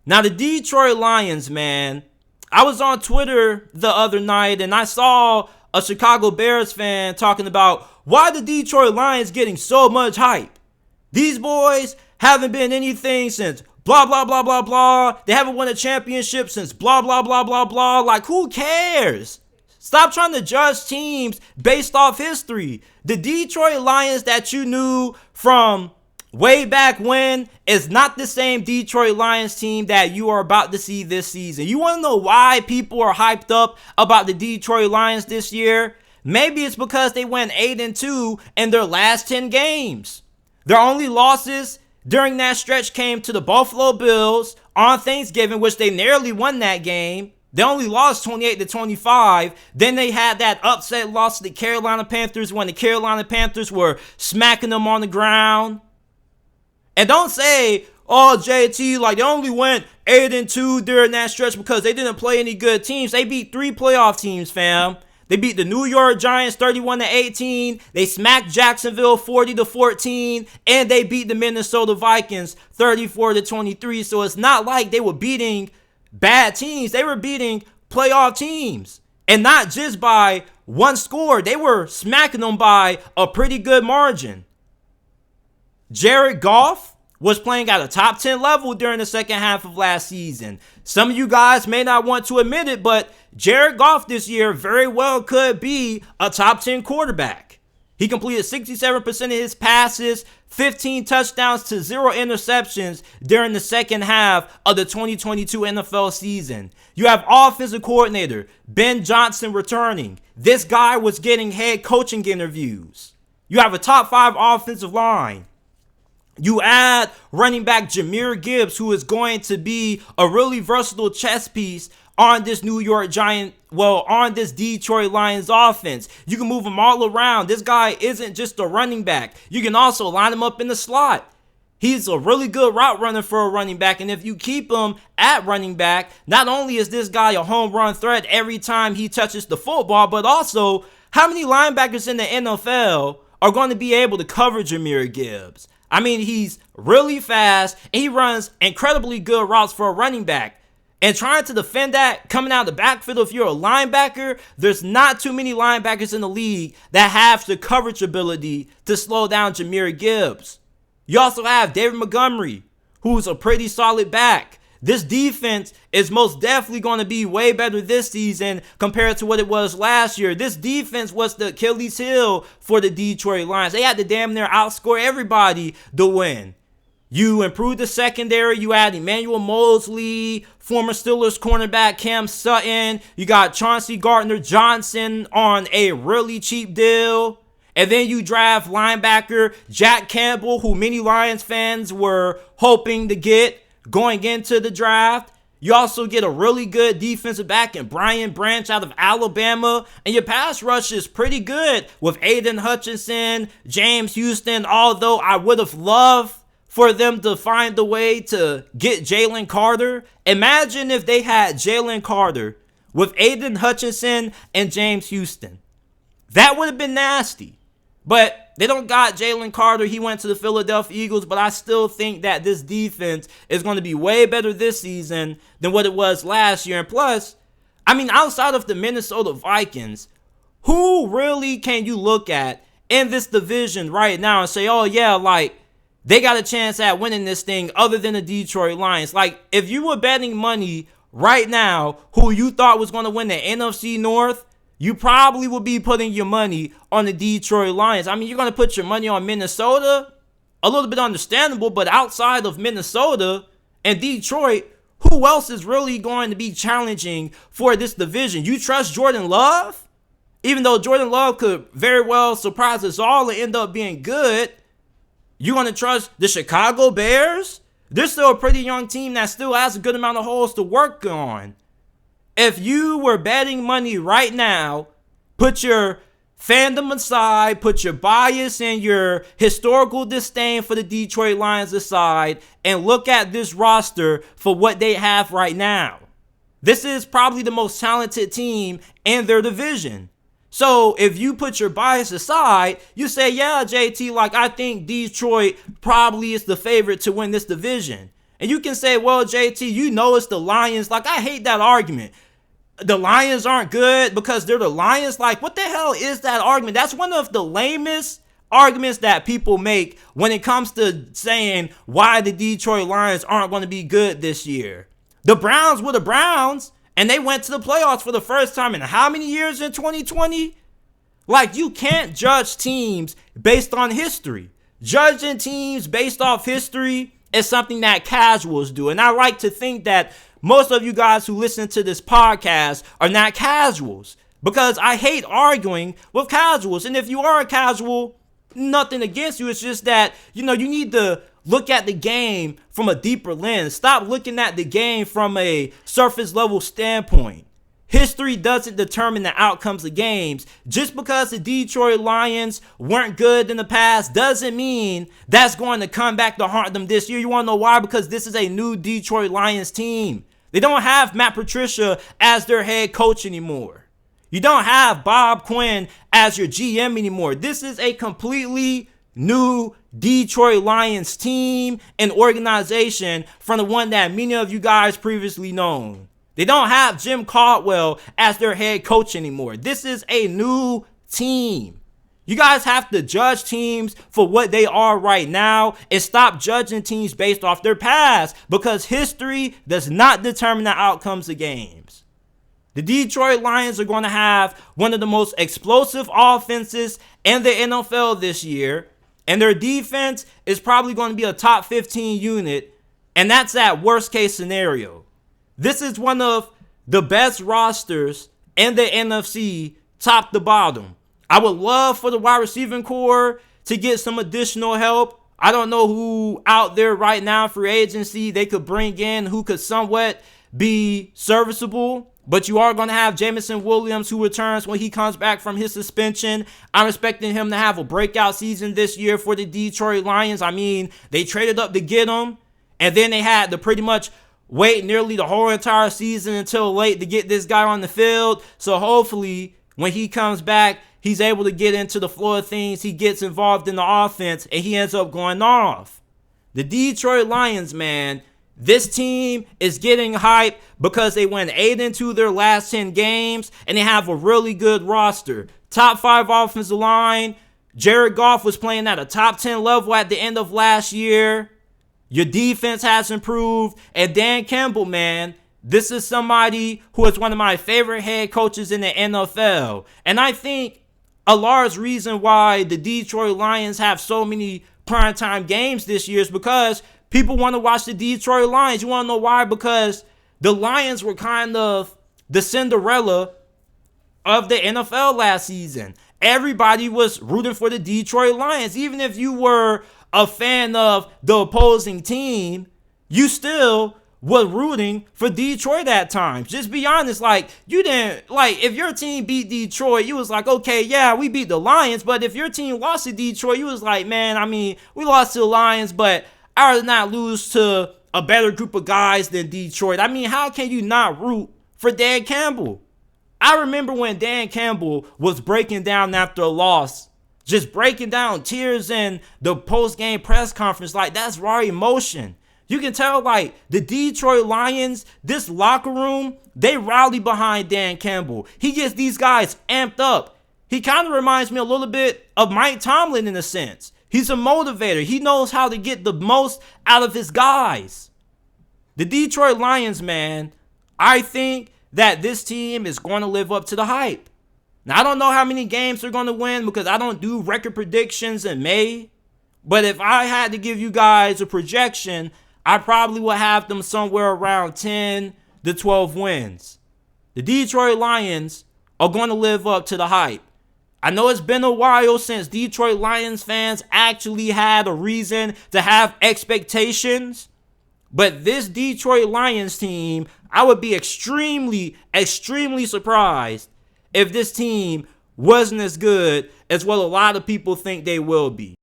Now, the Detroit Lions, man, I was on Twitter the other night and I saw a Chicago Bears fan talking about why the Detroit Lions getting so much hype. These boys haven't been anything since blah, blah, blah, blah, blah. They haven't won a championship since blah, blah, blah, blah, blah. Like, who cares? Stop trying to judge teams based off history. The Detroit Lions that you knew from way back when is not the same Detroit Lions team that you are about to see this season. You want to know why people are hyped up about the Detroit Lions this year? Maybe it's because they went 8-2 in their last 10 games. Their only losses during that stretch came to the Buffalo Bills on Thanksgiving, which they narrowly won that game. They only lost 28-25. Then they had that upset loss to the Carolina Panthers when the Carolina Panthers were smacking them on the ground. And don't say, oh, JT, like they only went 8-2 during that stretch because they didn't play any good teams. They beat 3 playoff teams, fam. They beat the New York Giants 31-18. They smacked Jacksonville 40-14. And they beat the Minnesota Vikings 34-23. So it's not like they were beating bad teams. They were beating playoff teams. And not just by one score. They were smacking them by a pretty good margin. Jared Goff was playing at a top 10 level during the second half of last season. Some of you guys may not want to admit it, but Jared Goff this year very well could be a top 10 quarterback. He completed 67% of his passes, 15 touchdowns to 0 interceptions during the second half of the 2022 NFL season. You have offensive coordinator Ben Johnson returning. This guy was getting head coaching interviews. You have a top 5 offensive line. You add running back Jahmyr Gibbs, who is going to be a really versatile chess piece on this on this Detroit Lions offense. You can move him all around. This guy isn't just a running back. You can also line him up in the slot. He's a really good route runner for a running back. And if you keep him at running back, not only is this guy a home run threat every time he touches the football, but also how many linebackers in the NFL are going to be able to cover Jahmyr Gibbs? I mean, he's really fast and he runs incredibly good routes for a running back. And trying to defend that coming out of the backfield, if you're a linebacker, there's not too many linebackers in the league that have the coverage ability to slow down Jahmyr Gibbs. You also have David Montgomery, who's a pretty solid back. This defense is most definitely going to be way better this season compared to what it was last year. This defense was the Achilles heel for the Detroit Lions. They had to damn near outscore everybody to win. You improved the secondary. You add Emmanuel Mosley, former Steelers cornerback Cam Sutton. You got Chauncey Gardner-Johnson on a really cheap deal. And then you draft linebacker Jack Campbell, who many Lions fans were hoping to get going into the draft. You also get a really good defensive back in Brian Branch out of Alabama. And your pass rush is pretty good with Aiden Hutchinson, James Houston, although I would have loved for them to find a way to get Jalen Carter. Imagine if they had Jalen Carter with Aiden Hutchinson and James Houston. That would have been nasty. But they don't got Jalen Carter. He went to the Philadelphia Eagles, but I still think that this defense is going to be way better this season than what it was last year. And plus, I mean, outside of the Minnesota Vikings, who really can you look at in this division right now and say, oh yeah, like they got a chance at winning this thing other than the Detroit Lions? Like if you were betting money right now who you thought was going to win the NFC North, you probably will be putting your money on the Detroit Lions. I mean, you're going to put your money on Minnesota. A little bit understandable, but outside of Minnesota and Detroit, who else is really going to be challenging for this division? You trust Jordan Love? Even though Jordan Love could very well surprise us all and end up being good, you're going to trust the Chicago Bears? They're still a pretty young team that still has a good amount of holes to work on. If you were betting money right now, put your fandom aside, put your bias and your historical disdain for the Detroit Lions aside, and look at this roster for what they have right now. This is probably the most talented team in their division. So if you put your bias aside, you say, yeah, JT, like I think Detroit probably is the favorite to win this division. And you can say, well, JT, you know it's the Lions. Like, I hate that argument. The Lions aren't good because they're the Lions. Like, what the hell is that argument? That's one of the lamest arguments that people make when it comes to saying why the Detroit Lions aren't going to be good this year. The Browns were the Browns, and they went to the playoffs for the first time in how many years in 2020? Like, you can't judge teams based on history. Judging teams based off history is something that casuals do. And I like to think that most of you guys who listen to this podcast are not casuals, because I hate arguing with casuals. And if you are a casual, nothing against you. It's just that, you need to look at the game from a deeper lens. Stop looking at the game from a surface level standpoint. History doesn't determine the outcomes of games. Just because the Detroit Lions weren't good in the past doesn't mean that's going to come back to haunt them this year. You want to know why? Because this is a new Detroit Lions team. They don't have Matt Patricia as their head coach anymore. You don't have Bob Quinn as your GM anymore. This is a completely new Detroit Lions team and organization from the one that many of you guys previously known. They don't have Jim Caldwell as their head coach anymore. This is a new team. You guys have to judge teams for what they are right now and stop judging teams based off their past, because history does not determine the outcomes of games. The Detroit Lions are going to have one of the most explosive offenses in the NFL this year, and their defense is probably going to be a top 15 unit, and that's at worst case scenario. This is one of the best rosters in the NFC, top to bottom. I would love for the wide receiving core to get some additional help. I don't know who out there right now, free agency, they could bring in who could somewhat be serviceable. But you are going to have Jameson Williams, who returns when he comes back from his suspension. I'm expecting him to have a breakout season this year for the Detroit Lions. I mean, they traded up to get him, and then they had to pretty much wait nearly the whole entire season until late to get this guy on the field. So hopefully when he comes back, he's able to get into the flow of things. He gets involved in the offense and he ends up going off. The Detroit Lions, man, this team is getting hype because they went 8-2 their last 10 games and they have a really good roster. Top 5 offensive line. Jared Goff was playing at a top 10 level at the end of last year. Your defense has improved. And Dan Campbell, man, this is somebody who is one of my favorite head coaches in the NFL. And I think a large reason why the Detroit Lions have so many primetime games this year is because people want to watch the Detroit Lions. You want to know why? Because the Lions were kind of the Cinderella of the NFL last season. Everybody was rooting for the Detroit Lions. Even if you were a fan of the opposing team, you still were rooting for Detroit at times. Just be honest, you didn't, if your team beat Detroit, you was like, okay, yeah, we beat the Lions. But if your team lost to Detroit, you was like, man, I mean, we lost to the Lions, but I'd rather not lose to a better group of guys than Detroit. I mean, how can you not root for Dan Campbell? I remember when Dan Campbell was breaking down after a loss, just breaking down, tears in the post-game press conference. That's raw emotion. You can tell, the Detroit Lions, this locker room, they rally behind Dan Campbell. He gets these guys amped up. He kind of reminds me a little bit of Mike Tomlin in a sense. He's a motivator. He knows how to get the most out of his guys. The Detroit Lions, man, I think that this team is going to live up to the hype. Now, I don't know how many games they're going to win because I don't do record predictions in May. But if I had to give you guys a projection, I probably would have them somewhere around 10 to 12 wins. The Detroit Lions are going to live up to the hype. I know it's been a while since Detroit Lions fans actually had a reason to have expectations. But this Detroit Lions team, I would be extremely, extremely surprised if this team wasn't as good as what a lot of people think they will be.